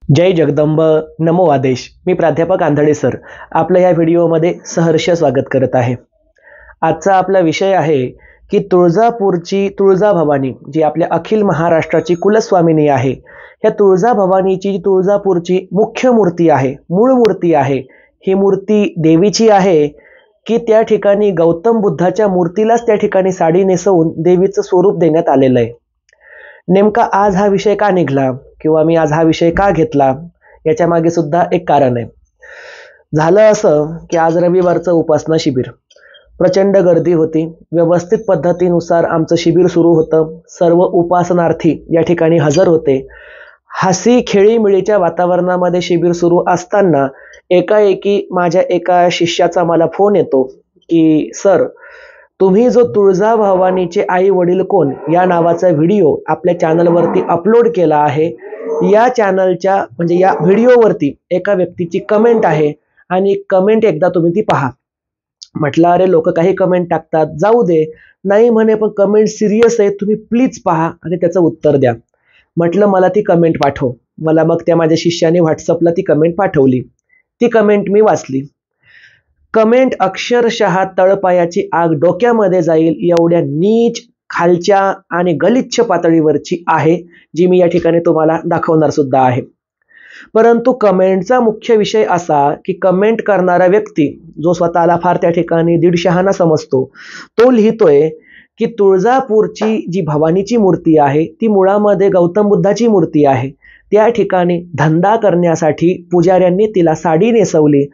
जय जगदंब नमो आदेश. मी प्राध्यापक आंधळे सर आपलं या व्हिडिओमध्ये सहर्ष स्वागत करत आहे. आजचा आपला विषय आहे की तुळजापूरची तुळजाभवानी जी आपल्या अखिल महाराष्ट्राची कुलस्वामिनी आहे, ह्या तुळजाभवानीची तुळजापूरची मुख्य मूर्ती आहे, मूळ मूर्ती आहे. ही मूर्ती देवीची आहे की त्या ठिकाणी गौतम बुद्धाच्या मूर्तीलाच त्या ठिकाणी साडी नेसवून देवीचं स्वरूप देण्यात आलेलं आहे. नेमका आज हा विषय का निघाला किंवा मी आज हा विषय का घेतला याच्या मागे सुद्धा एक कारण आहे. झालं असं की आज रविवारचं उपासना शिबिर, प्रचंड गर्दी होती. व्यवस्थित पद्धतीनुसार आमचं शिबिर सुरू होतं. सर्व उपासनार्थी या ठिकाणी हजर होते. हसी खेळीमेळीच्या वातावरणामध्ये शिबिर सुरू असताना एकाएकी माझ्या एका शिष्याचा मला फोन येतो की सर, तुम्ही जो तुळजाभवानीचे आई वडील कोण या नावाचा व्हिडिओ आपल्या चॅनलवरती अपलोड केला आहे, या चॅनलच्या म्हणजे या व्हिडिओवरती एका व्यक्तीची कमेंट आहे आणि कमेंट एकदा तुम्ही ती पहा. म्हटलं अरे लोक काही कमेंट टाकतात, जाऊ दे. नाही म्हणे पण कमेंट सिरियस आहे, तुम्ही प्लीज पहा आणि त्याचं उत्तर द्या. म्हटलं मला ती कमेंट पाठव. मला मग त्या माझ्या शिष्याने व्हॉट्सअपला ती कमेंट पाठवली. ती कमेंट मी वाचली. कमेंट अक्षरशः तळपायाची आग डोक्यामध्ये जाईल एवढ्या नीच, खालच्या आणि गलिच्छ पातळीवरची आहे, जी मी या ठिकाणी तुम्हाला दाखवणार सुद्धा आहे. परंतु कमेंटचा मुख्य विषय असा की कमेंट करणारा व्यक्ती जो स्वतःला फार त्या ठिकाणी दीडशहाणा समजतो, तो लिहितोय की तुळजापूरची जी भवानीची मूर्ती आहे ती मुळामध्ये गौतम बुद्धाची मूर्ती आहे. त्या ठिकाणी धंदा करण्यासाठी पुजाऱ्यांनी तिला साडी नेसवली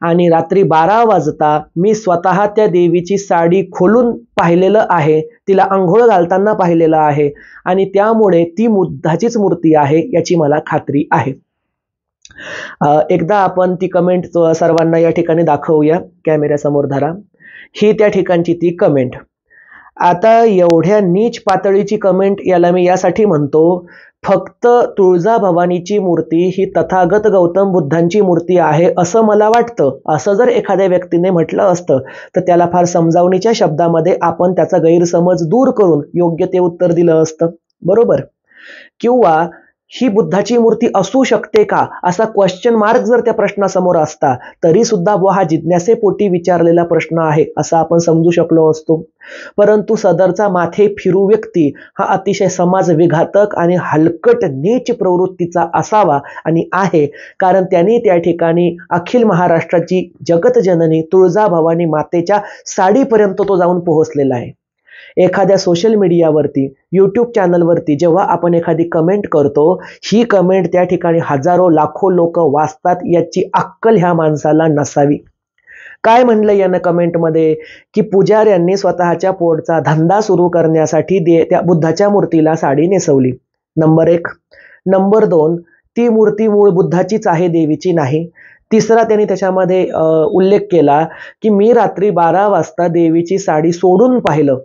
आणि रात्री 12 वाजता मी स्वतः त्या देवीची साडी खोलून पाहिलेलं आहे, तिला अंघोळ घालताना पाहिलेलं आहे आणि त्यामुळे ती बुद्धाचीच मूर्ती आहे याची मला खात्री आहे. एकदा आपण ती कमेंट सर्वांना या ठिकाणी दाखवूया. कॅमेऱ्यासमोर धरा. ही त्या ठिकाणची ती कमेंट. आता एवढ्या नीच पातळीची कमेंट याला मी यासाठी म्हणतो, फक्त तुळजाभवानीची मूर्ती ही तथागत गौतम बुद्धांची मूर्ती आहे असं मला वाटतं, असं जर एखाद्या व्यक्तीने म्हटलं असतं तर त्याला फार समजावणीच्या शब्दामध्ये आपण त्याचा गैरसमज दूर करून योग्य ते उत्तर दिलं असतं, बरोबर. किंवा ही बुद्धाची मूर्ती असू शकते का असा क्वेश्चन मार्क जर त्या प्रश्नासमोर असता तरी सुद्धा हा जिज्ञासेपोटी विचारलेला प्रश्न आहे असं आपण समजू शकलो असतो. परंतु सदरचा माथे फिरू व्यक्ती हा अतिशय समाज विघातक आणि हलकट नीच प्रवृत्तीचा असावा आणि आहे, कारण त्यांनी त्या ठिकाणी अखिल महाराष्ट्राची जगतजननी तुळजाभवानी मातेच्या साडीपर्यंत तो जाऊन पोहोचलेला आहे. एखाद्या सोशल मीडियावरती, यूट्यूब चॅनलवरती जेव्हा आपण एखादी कमेंट करतो, ही कमेंट त्या ठिकाणी हजारो लाखो लोक वाचतात याची अक्कल ह्या माणसाला नसावी. काय म्हणलं यानं कमेंटमध्ये की पुजाऱ्यांनी स्वतःच्या पोटचा धंदा सुरू करण्यासाठी त्या बुद्धाच्या मूर्तीला साडी नेसवली. नंबर 1. नंबर 2, ती मूर्ती मूळ बुद्धाचीच आहे, देवीची नाही. तिसरा त्यांनी त्याच्यामध्ये उल्लेख केला की मी रात्री 12 वाजता देवीची साडी सोडून पाहिलं.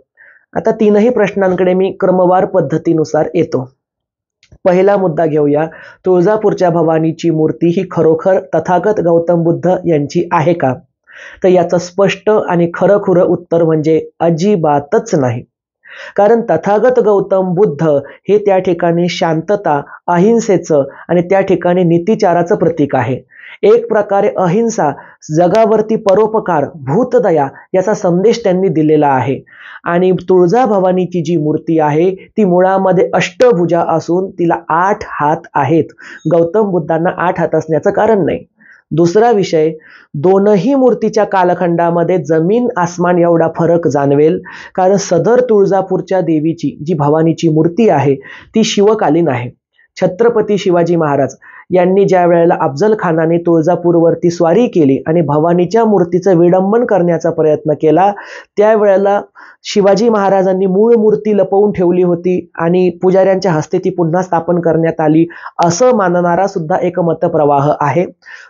आता तीनही प्रश्नांकडे मी क्रमवार पद्धतीनुसार येतो. पहिला मुद्दा घेऊया. तुळजापूरच्या भवानीची मूर्ती ही खरोखर तथागत गौतम बुद्ध यांची आहे का? तर याचं स्पष्ट आणि खरंखुरं उत्तर म्हणजे अजिबातच नाही. कारण तथागत गौतम बुद्ध हे त्या ठिकाणी शांतता, अहिंसेचं आणि त्या ठिकाणी नीतिचाराचं प्रतीक आहे. एक प्रकारे अहिंसा, जगावरती परोपकार, भूतदया याचा संदेश त्यांनी दिलेला आहे. आणि तुळजाभवानीची जी मूर्ती आहे ती मुळामध्ये अष्टभुजा असून तिला 8 हात आहेत. गौतम बुद्धांना 8 हात असण्याचं कारण नाही. दुसरा विषय, दोनही मूर्तीच्या कालखंडामध्ये जमीन आसमान एवढा फरक जाणवेल, कारण सदर तुळजापूरच्या देवीची जी भवानीची मूर्ती आहे ती शिवकालीन आहे. छत्रपती शिवाजी महाराज यांनी ज्या वेळेला अफजल खानाने तुळजापूरवरती स्वारी केली आणि भवानीच्या मूर्तीचं विडंबन करण्याचा प्रयत्न केला, त्यावेळेला शिवाजी महाराजांनी मूळ मूर्ती लपवून ठेवली होती आणि पुजाऱ्यांच्या हस्ते ती पुन्हा स्थापन करण्यात आली असं मानणारा सुद्धा एक मतप्रवाह आहे.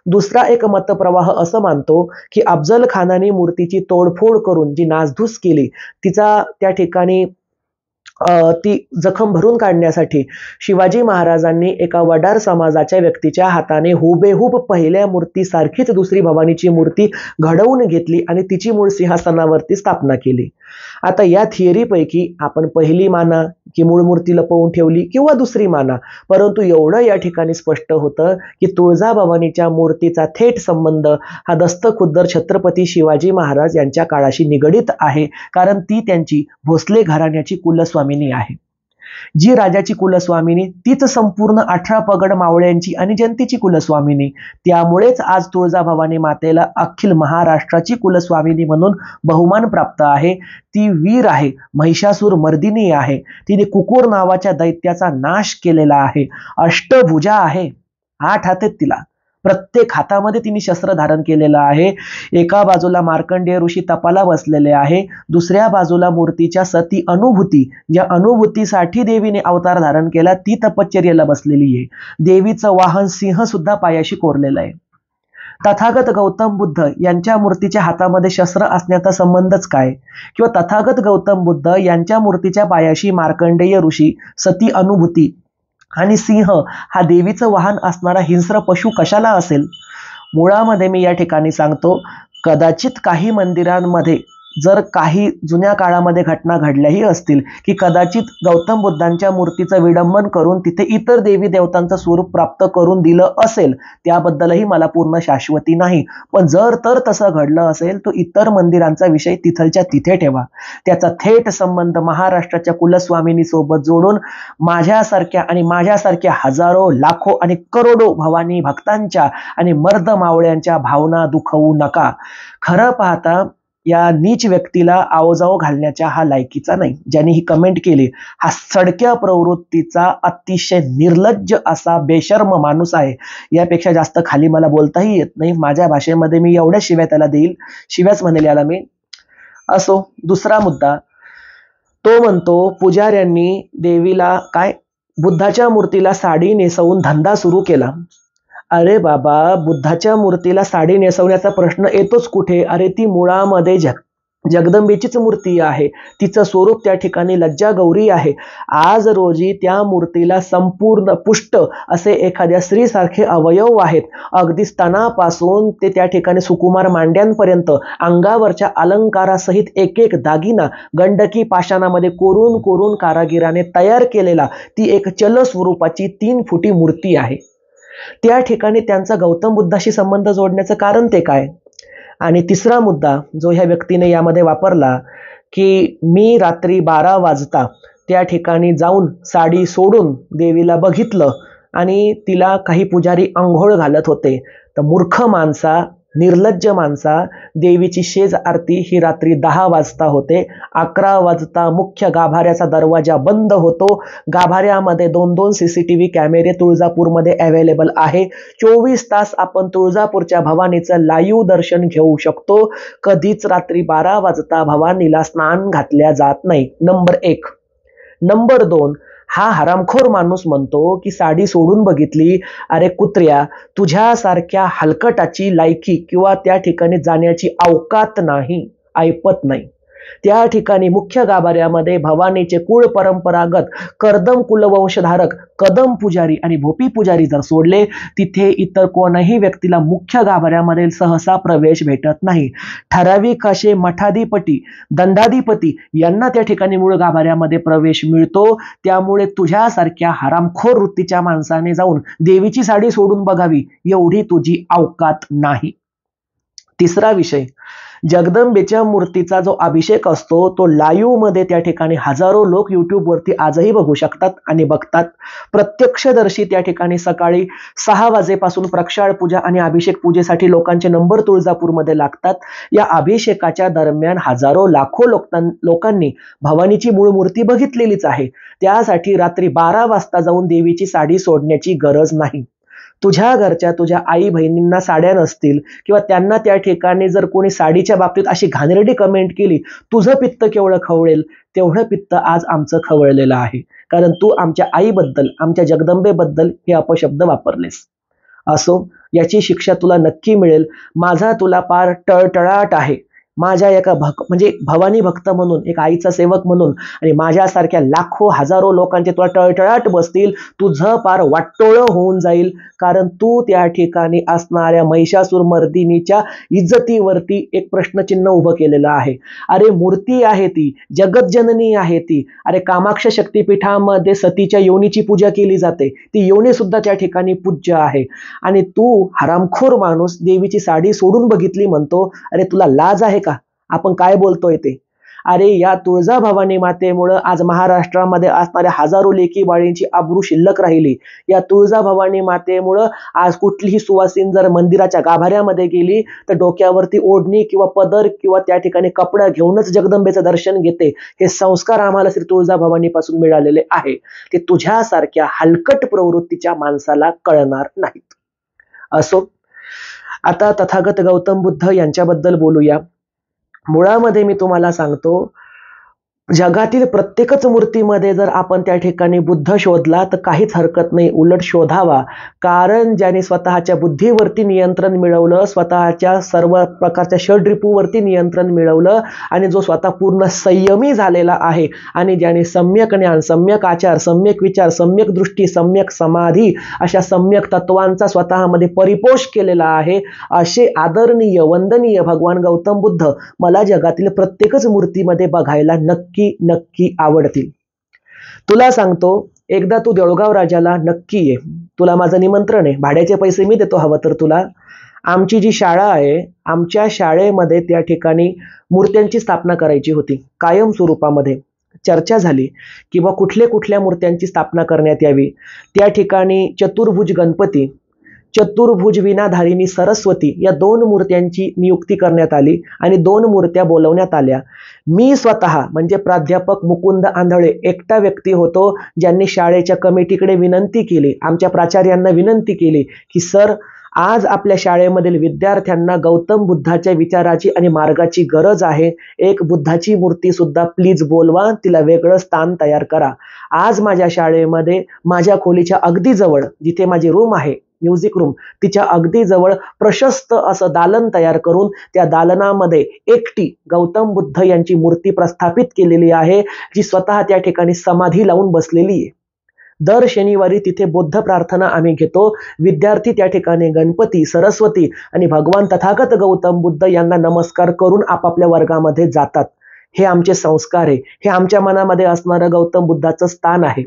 दुसरा एक मतप्रवाह असं मानतो की अफजल खानाने मूर्तीची तोडफोड करून जी नासधूस केली, तिचा त्या ठिकाणी ती जखम भरून काढण्यासाठी शिवाजी महाराजांनी एका वडार समाजाच्या व्यक्तीच्या हाताने हुबेहूब पहिल्या मूर्तीसारखीच दुसरी भवानीची मूर्ती घडवून घेतली आणि तिची मूळ सिंहासनावरती स्थापना केली. आता या थिअरीपैकी आपण पहिली माना, की मूळ मूर्ती लपवून ठेवली किंवा दुसरी माना, परंतु एवढं या ठिकाणी स्पष्ट होतं की तुळजाभवानीच्या मूर्तीचा थेट संबंध हा दस्तखुद्द छत्रपती शिवाजी महाराज यांच्या काळाशी निगडीत आहे, कारण ती त्यांची भोसले घराण्याची कुलस्वामिनी आहे. जी राजाची कुलस्वामिनी तीच संपूर्ण 18 पगड मावळ्यांची आणि जनतेची कुलस्वामिनी. त्यामुळेच आज तुळजाभवानी मातेला अखिल महाराष्ट्राची कुलस्वामिनी म्हणून बहुमान प्राप्त आहे. ती वीर आहे, महिषासूर मर्दिनी आहे. तिने कुकुर नावाच्या दैत्याचा नाश केलेला आहे. अष्टभुजा आहे, 8 हात आहेत तिला. प्रत्येक हातामध्ये तिने शस्त्र धारण केलेलं आहे. एका बाजूला मार्कंडेय ऋषी तपाला बसलेले आहे, दुसऱ्या बाजूला मूर्तीच्या सती अनुभूती, ज्या अनुभूतीसाठी देवीने अवतार धारण केला ती तपश्चर्येला बसलेली आहे. देवीचं वाहन सिंह सुद्धा पायाशी कोरलेलं आहे. तथागत गौतम बुद्ध यांच्या मूर्तीच्या हातामध्ये शस्त्र असण्याचा संबंधच काय? किंवा तथागत गौतम बुद्ध यांच्या मूर्तीच्या पायाशी मार्कंडेय ऋषी, सती अनुभूती आणि सिंह हा देवीचं वाहन असणारा हिंस्र पशु कशाला असेल? मुळामध्ये मी या ठिकाणी सांगतो, कदाचित काही मंदिरांमध्ये जर काही जुन्या काळामध्ये घटना घडल्याही असतील की कदाचित गौतम बुद्धांच्या मूर्तीचं विडंबन करून तिथे इतर देवी देवतांचं स्वरूप प्राप्त करून दिलं असेल, त्याबद्दलही मला पूर्ण शाश्वती नाही. पण जर तर तसं घडलं असेल तर इतर मंदिरांचा विषय तिथलच्या तिथे ठेवा. त्याचा थेट संबंध महाराष्ट्राच्या कुलस्वामिनी सोबत जोडून माझ्यासारख्या हजारो, लाखो आणि करोडो भवानी भक्तांच्या आणि मर्द मावळ्यांच्या भावना दुखवू नका. खरं पाहता या नीच व्यक्तीला आवजाव घालण्याच्या हा लायकीचा नाही. ज्यांनी ही कमेंट केली हा सडक्या प्रवृत्तीचा अतिशय निर्लज्ज असा बेशर्म माणूस आहे. यापेक्षा जास्त खाली मला बोलताही येत नाही. माझ्या भाषेमध्ये मी एवढ्या शिव्या त्याला देईल, शिव्याच म्हणेल याला मी. असो, दुसरा मुद्दा, तो म्हणतो पुजाऱ्यांनी देवीला काय बुद्धाच्या मूर्तीला साडी नेसवून धंदा सुरू केला. अरे बाबा, बुद्धाच्या मूर्तीला साडी नेसवण्याचा प्रश्न येतोच कुठे? अरे ती मुळामध्ये जगदंबेचीच मूर्ती आहे. तिचं स्वरूप त्या ठिकाणी लज्जा गौरी आहे. आज रोजी त्या मूर्तीला संपूर्ण पुष्ट असे एखाद्या स्त्रीसारखे अवयव आहेत. अगदी स्तनापासून ते त्या ठिकाणी सुकुमार मांड्यांपर्यंत अंगावरच्या अलंकारासहित एक एक दागिना गंडकी पाषाणामध्ये कोरून कोरून कारागिराने तयार केलेला ती एक चल स्वरूपाची 3 फुटी मूर्ती आहे. त्या ठिकाणी त्यांचा गौतम बुद्धाशी संबंध जोडण्याचं कारण ते काय? आणि तिसरा मुद्दा जो ह्या व्यक्तीने यामध्ये वापरला की मी रात्री 12 वाजता त्या ठिकाणी जाऊन साडी सोडून देवीला बघितलं आणि तिला काही पुजारी अंघोळ घालत होते. तर मूर्ख माणसा, निर्लज्ज माणसा, देवीची शेज आरती ही रात्री 10 वाजता होते. 11 वाजता मुख्य गाभाऱ्याचा दरवाजा बंद होतो. गाभाऱ्यामध्ये 2-2 CCTV कॅमेरे तुळजापूरमध्ये अवेलेबल आहे. 24 तास आपण तुळजापूरच्या भवानीचं लाईव्ह दर्शन घेऊ शकतो. कधीच रात्री 12 वाजता भवानीला स्नान घातल्या जात नाही. नंबर 1. नंबर 2, हा हरामखोर माणूस म्हणतो की साडी सोडून बघितली. अरे कुत्र्या, तुझ्यासारख्या हलकटाची लायकी किंवा त्या ठिकाणी जाण्याची अवकात नाही, ऐपत नाही. त्या ठिकाणी मुख्य गाभाऱ्यामध्ये भवानीचे कुळ परंपरागत कर्दम कुलवंशधारक कदम पुजारी आणि भोपी पुजारी जर सोडले, तिथे इतर कोणाही व्यक्तीला मुख्य गाभाऱ्यामध्ये सहसा प्रवेश भेटत नाही. ठराविक असे मठाधिपती, दंडाधिपती यांना त्या ठिकाणी मूळ गाभाऱ्यामध्ये प्रवेश मिळतो. त्यामुळे तुझ्यासारख्या हरामखोर वृत्तीच्या माणसाने जाऊन देवीची साडी सोडून बघावी एवढी तुझी अवकात नाही. तिसरा विषय, जगदंबेच्या मूर्तीचा जो अभिषेक असतो तो लाईव्ह मध्ये त्या ठिकाणी हजारो लोक युट्यूबवरती आजही बघू शकतात आणि बघतात. प्रत्यक्षदर्शी त्या ठिकाणी सकाळी 6 वाजेपासून प्रक्षाळ पूजा आणि अभिषेक पूजेसाठी लोकांचे नंबर तुळजापूरमध्ये लागतात. या अभिषेकाच्या दरम्यान हजारो लाखो लोकांनी भवानीची मूळ मूर्ती बघितलेलीच आहे. त्यासाठी रात्री 12 वाजता जाऊन देवीची साडी सोडण्याची गरज नाही. तुझ्या घरच्या तुझ्या आई बहिणींना साड्या नसतील किंवा त्यांना त्या ठिकाणी जर कोणी साडीच्या बाबतीत अशी घाणेरडी कमेंट केली, तुझं पित्त केवढं खवळेल तेवढं पित्त आज आमचं खवळलेलं आहे. कारण तू आमच्या आईबद्दल, आमच्या जगदंबेबद्दल हे अपशब्द वापरलेस. असो, याची शिक्षा तुला नक्की मिळेल. माझा तुला पार टळटळाट आहे. माझ्या एका म्हणजे भवानी भक्त म्हणून, एक आईचा सेवक म्हणून, आणि माझ्यासारख्या लाखो हजारो लोकांचे तुला टळटळाट बसतील, तुझं पार वाटोळं होऊन जाईल. कारण तू त्या ठिकाणी असणाऱ्या महिषासूर मर्दिनीच्या इज्जतीवरती एक प्रश्नचिन्ह उभं केलेलं आहे. अरे मूर्ती आहे ती, जगतजननी आहे ती. अरे कामाक्ष शक्तीपीठामध्ये सतीच्या योनीची पूजा केली जाते, ती योनी सुद्धा त्या ठिकाणी पूज्य आहे. आणि तू हरामखोर माणूस देवीची साडी सोडून बघितली म्हणतो. अरे तुला लाज आहे का? आपण काय बोलतोय ते? अरे या तुळजाभवानी मातेमुळं आज महाराष्ट्रामध्ये असणाऱ्या हजारो लेकी बाळींची आबरू शिल्लक राहिली. या तुळजाभवानी मातेमुळं आज कुठलीही सुवासीन जर मंदिराच्या गाभाऱ्यामध्ये गेली तर डोक्यावरती ओढणी किंवा पदर किंवा त्या ठिकाणी कपडा घेऊनच जगदंबेचं दर्शन घेते. हे संस्कार आम्हाला श्री तुळजाभवानीपासून मिळालेले आहे. ते तुझ्यासारख्या हलकट प्रवृत्तीच्या माणसाला कळणार नाहीत. असो, आता तथागत गौतम बुद्ध यांच्याबद्दल बोलूया. मुळामध्ये मी तुम्हाला सांगतो, जगातील प्रत्येकच मूर्तीमध्ये जर आपण त्या ठिकाणी बुद्ध शोधला तर काहीच हरकत नाही, उलट शोधावा. कारण ज्याने स्वतःच्या बुद्धीवरती नियंत्रण मिळवलं, स्वतःच्या सर्व प्रकारच्या षड्रिपूवरती नियंत्रण मिळवलं, आणि जो स्वतः पूर्ण संयमी झालेला आहे, आणि ज्याने सम्यक ज्ञान, सम्यक आचार, सम्यक विचार, सम्यक दृष्टी, सम्यक समाधी अशा सम्यक तत्वांचा स्वतःमध्ये परिपोष केलेला आहे, असे आदरणीय वंदनीय भगवान गौतम बुद्ध मला जगातील प्रत्येकच मूर्तीमध्ये बघायला नक्की नक्की आवडतील. तुला सांगतो, एकदा तू देऊळगाव राजाला नक्की ये. तुला माझं निमंत्रण आहे, भाड्याचे पैसे मी देतो हवं तर तुला. आमची जी शाळा आहे, आमच्या शाळेमध्ये त्या ठिकाणी मूर्त्यांची स्थापना करायची होती कायम स्वरूपामध्ये. चर्चा झाली की बा कुठल्या मूर्त्यांची स्थापना करण्यात यावी. त्या ठिकाणी चतुर्भुज गणपती, चतुर्भुज विनाधारिणी सरस्वती या 2 मूर्त्यांची नियुक्ती करण्यात आली आणि 2 मूर्त्या बोलवण्यात आल्या. मी स्वतः म्हणजे प्राध्यापक मुकुंद आंधळे एकटा व्यक्ती होतो ज्यांनी शाळेच्या कमिटीकडे विनंती केली, आमच्या प्राचार्यांना विनंती केली की सर, आज आपल्या शाळेमधील विद्यार्थ्यांना गौतम बुद्धाच्या विचाराची आणि मार्गाची गरज आहे. एक बुद्धाची मूर्ती सुद्धा प्लीज बोलवा, तिला वेगळं स्थान तयार करा. आज माझ्या शाळेमध्ये माझ्या खोलीच्या अगदी जवळ, जिथे माझी रूम आहे म्युझिक रूम, तिच्या अगदी जवळ प्रशस्त असं दालन तयार करून त्या दालनामध्ये एकटी गौतम बुद्ध यांची मूर्ती प्रस्थापित केलेली आहे, जी स्वतः त्या ठिकाणी समाधी लावून बसलेली आहे. दर शनिवारी तिथे बुद्ध प्रार्थना आम्ही घेतो. विद्यार्थी त्या ठिकाणी गणपती, सरस्वती आणि भगवान तथागत गौतम बुद्ध यांना नमस्कार करून आपापल्या वर्गामध्ये जातात. हे आमचे संस्कार आहे, हे आमच्या मनामध्ये असणारं गौतम बुद्धाचं स्थान आहे.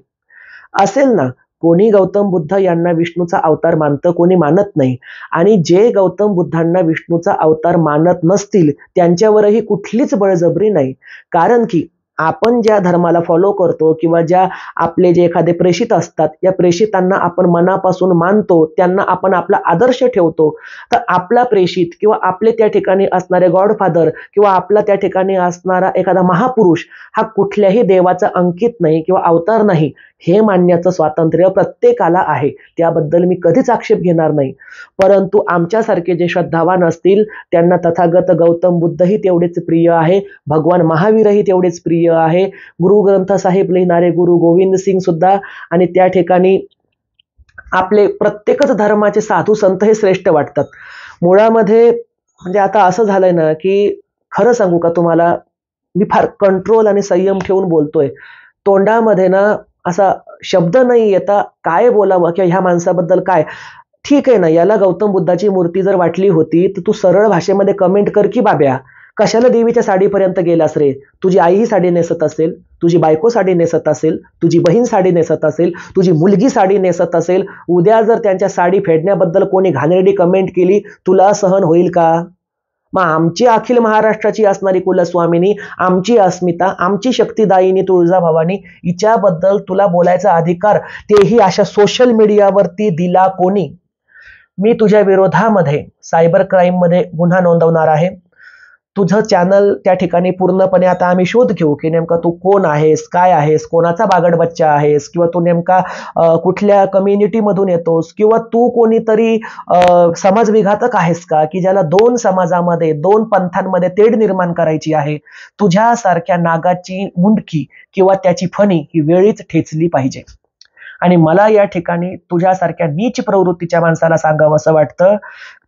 असेल ना, कोणी गौतम बुद्ध यांना विष्णूचा अवतार मानतं, कोणी मानत नाही. आणि जे गौतम बुद्धांना विष्णूचा अवतार मानत नसतील त्यांच्यावरही कुठलीच बळजबरी नाही. कारण की आपण ज्या धर्माला फॉलो करतो किंवा ज्या आपले जे एखादे प्रेषित असतात, या प्रेषितांना आपण मनापासून मानतो, त्यांना आपण आपला आदर्श ठेवतो. तर आपला प्रेषित किंवा आपले त्या ठिकाणी असणारे गॉडफादर किंवा आपला त्या ठिकाणी असणारा एखादा महापुरुष हा कुठल्याही देवाचा अंकित नाही किंवा अवतार नाही, हे मानण्याचं स्वातंत्र्य प्रत्येकाला आहे. त्याबद्दल मी कधीच आक्षेप घेणार नाही. परंतु आमच्यासारखे जे श्रद्धावान असतील त्यांना तथागत गौतम बुद्धही तेवढेच प्रिय आहे, भगवान महावीरही तेवढेच प्रिय आहे, गुरु ग्रंथ साहिब लिहिणारे गुरु गोविंद सिंग सुद्धा, आणि त्या ठिकाणी आपले प्रत्येकच धर्माचे साधू संत हे श्रेष्ठ वाटतात. मुळामध्ये म्हणजे आता असं झालंय ना की खरं सांगू का तुम्हाला, मी फार कंट्रोल आणि संयम ठेवून बोलतोय. तोंडामध्ये ना असा शब्द नाही येता काय बोलावं किंवा ह्या माणसाबद्दल काय. ठीक आहे ना, याला गौतम बुद्धाची मूर्ती जर वाटली होती तर तू सरळ भाषेमध्ये कमेंट कर की बाब्या, कशाला देवीच्या साडीपर्यंत गेलास रे? तुझी आईही साडी नेसत असेल, तुझी बायको साडी नेसत असेल, तुझी बहीण साडी नेसत असेल, तुझी मुलगी साडी नेसत असेल. उद्या जर त्यांच्या साडी फेडण्याबद्दल कोणी घाणेरडी कमेंट केली, तुला सहन होईल का? मग आमची अखिल महाराष्ट्राची असणारी कुलस्वामिनी, आमची अस्मिता, आमची शक्तिदायिनी तुळजाभवानी, हिच्याबद्दल तुला बोलायचा अधिकार तेही अशा सोशल मीडियावरती दिला कोणी? मी तुझ्या विरोधामध्ये सायबर क्राईम मध्ये गुन्हा नोंदवणार आहे. तुझं चॅनल त्या ठिकाणी पूर्णपणे आता आम्ही शोध घेऊ की नेमका तू कोण आहेस, काय आहेस, कोणाचा बागड बच्चा आहेस, किंवा तू नेमका कुठल्या कम्युनिटी मधून येतोस, किंवा तू कोणीतरी समाजविघातक आहेस का की ज्याला 2 समाजामध्ये 2 पंथांमध्ये तेढ निर्माण करायची आहे. तुझ्यासारख्या नागाची मुंडकी किंवा त्याची फणी ही वेळीच ठेचली पाहिजे. आणि मला या ठिकाणी तुझ्यासारख्या नीच प्रवृत्तीच्या माणसाला सांगावं असं वाटतं,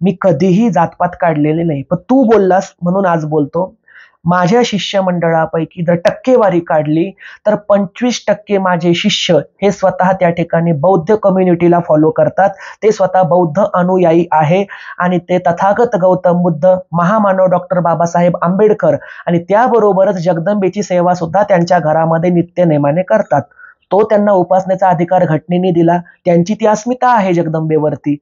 मी कधीही जातपात काढलेले नाही, पण तू बोललास म्हणून आज बोलतो. माझ्या शिष्यमंडळापैकी जर टक्केवारी काढली तर 25% माझे शिष्य हे स्वतः त्या ठिकाणी बौद्ध कम्युनिटीला फॉलो करतात. ते स्वतः बौद्ध अनुयायी आहे आणि ते तथागत गौतम बुद्ध, महामानव डॉक्टर बाबासाहेब आंबेडकर आणि त्याबरोबरच जगदंबेची सेवा सुद्धा त्यांच्या घरामध्ये नित्यनेमाने करतात. तो त्यांना उपासनेचा अधिकार घटनेने दिला, त्यांची ती अस्मिता आहे जगदंबेवरती.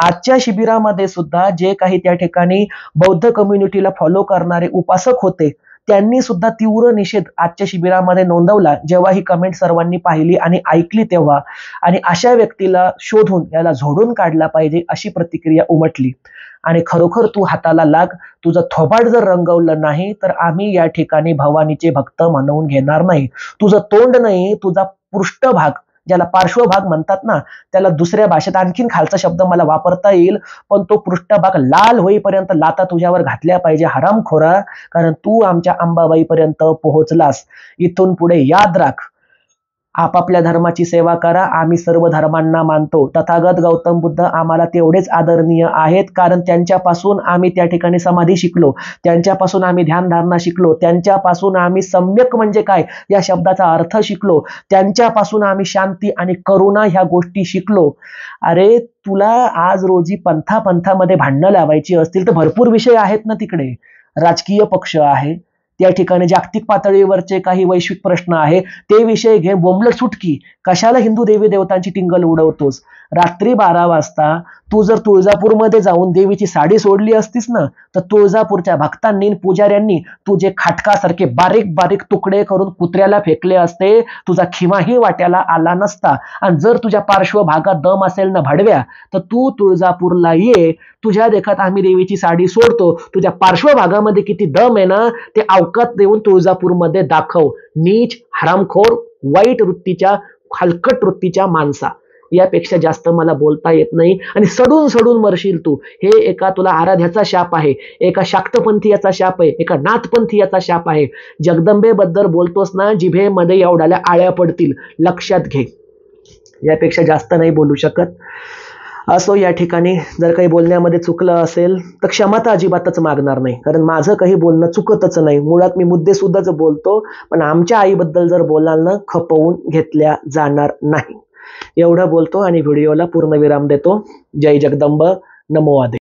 आजच्या शिबिरामध्ये सुद्धा जे काही त्या ठिकाणी बौद्ध कम्युनिटीला फॉलो करणारे उपासक होते, त्यांनी सुद्धा तीव्र निषेध आजच्या शिबिरामध्ये नोंदवला जेव्हा ही कमेंट सर्वांनी पाहिली आणि ऐकली तेव्हा. आणि अशा व्यक्तीला शोधून याला झोडून काढला पाहिजे अशी प्रतिक्रिया उमटली. आणि खरोखर तू हाताला लाग, तुझं थोबाड जर रंगवलं नाही तर आम्ही या ठिकाणी भवानीचे भक्त म्हणवून घेणार नाही. तुझं तोंड नाही, तुझा पृष्ठभाग, ज्याला पार्श्वभाग म्हणतात ना, त्याला दुसऱ्या भाषेत आणखीन खालचा शब्द मला वापरता येईल, पण तो पृष्ठभाग लाल होईपर्यंत लाता तुझ्यावर घातल्या पाहिजे हरामखोरा, कारण तू आमच्या अंबाबाईपर्यंत पोहोचलास. इथून पुढे याद राख, आपापल्या धर्माची सेवा करा. आम्ही सर्व धर्मांना मानतो. तथागत गौतम बुद्ध आम्हाला तेवढेच आदरणीय आहेत, कारण त्यांच्यापासून आम्ही त्या ठिकाणी समाधी शिकलो, त्यांच्यापासून आम्ही ध्यानधारणा शिकलो, त्यांच्यापासून आम्ही सम्यक म्हणजे काय या शब्दाचा अर्थ शिकलो, त्यांच्यापासून आम्ही शांती आणि करुणा ह्या गोष्टी शिकलो. अरे तुला आज रोजी पंथामध्ये भांडणं लावायची असतील तर भरपूर विषय आहेत ना तिकडे. राजकीय पक्ष आहे, त्या ठिकाणी जागतिक पातळीवरचे काही वैश्विक प्रश्न आहे, ते विषय घे, बोंबलट सुटकी. कशाला हिंदू देवी देवतांची टिंगल उडवतोस? रात्री 12 वाजता तू जर तुळजापूरमध्ये जाऊन देवीची साडी सोडली असतीस ना, तर तुळजापूरच्या भक्तांनी पुजाऱ्यांनी तुझे खाटकासारखे बारीक बारीक तुकडे करून कुत्र्याला फेकले असते, तुझा खिमाही वाट्याला आला नसता. आणि जर तुझ्या पार्श्वभागात दम असेल ना भडव्या, तर तू तुळजापूरला ये, तुझ्या देखत आम्ही देवीची साडी सोडतो, तुझ्या पार्श्वभागामध्ये किती दम आहे ना ते अवकात देऊन तुळजापूरमध्ये दाखव. नीच, हरामखोर, वाईट वृत्तीच्या, हलकट वृत्तीच्या माणसा. यापेक्षा जास्त मला बोलता येत नाही. आणि सडून सडून मरशील तू. हे एका तुला आराध्याचा शाप आहे, एका शाक्तपंथीयाचा शाप आहे, एका नाथपंथीयाचा शाप आहे. जगदंबेबद्दल बोलतोस ना, जिभेमध्ये एवढ्याला आळ्या पडतील, लक्षात घे. यापेक्षा जास्त नाही बोलू शकत. असो, या ठिकाणी जर काही बोलण्यामध्ये चुकलं असेल तर क्षमा तर अजिबातच मागणार नाही, कारण माझं काही बोलणं चुकतच नाही. मुळात मी मुद्देसुद्धाच बोलतो, पण आमच्या आईबद्दल जर बोलाल ना, खपवून घेतल्या जाणार नाही. एवढं बोलतो आणि व्हिडिओला पूर्णविराम देतो. जय जगदंब, नमो आदे.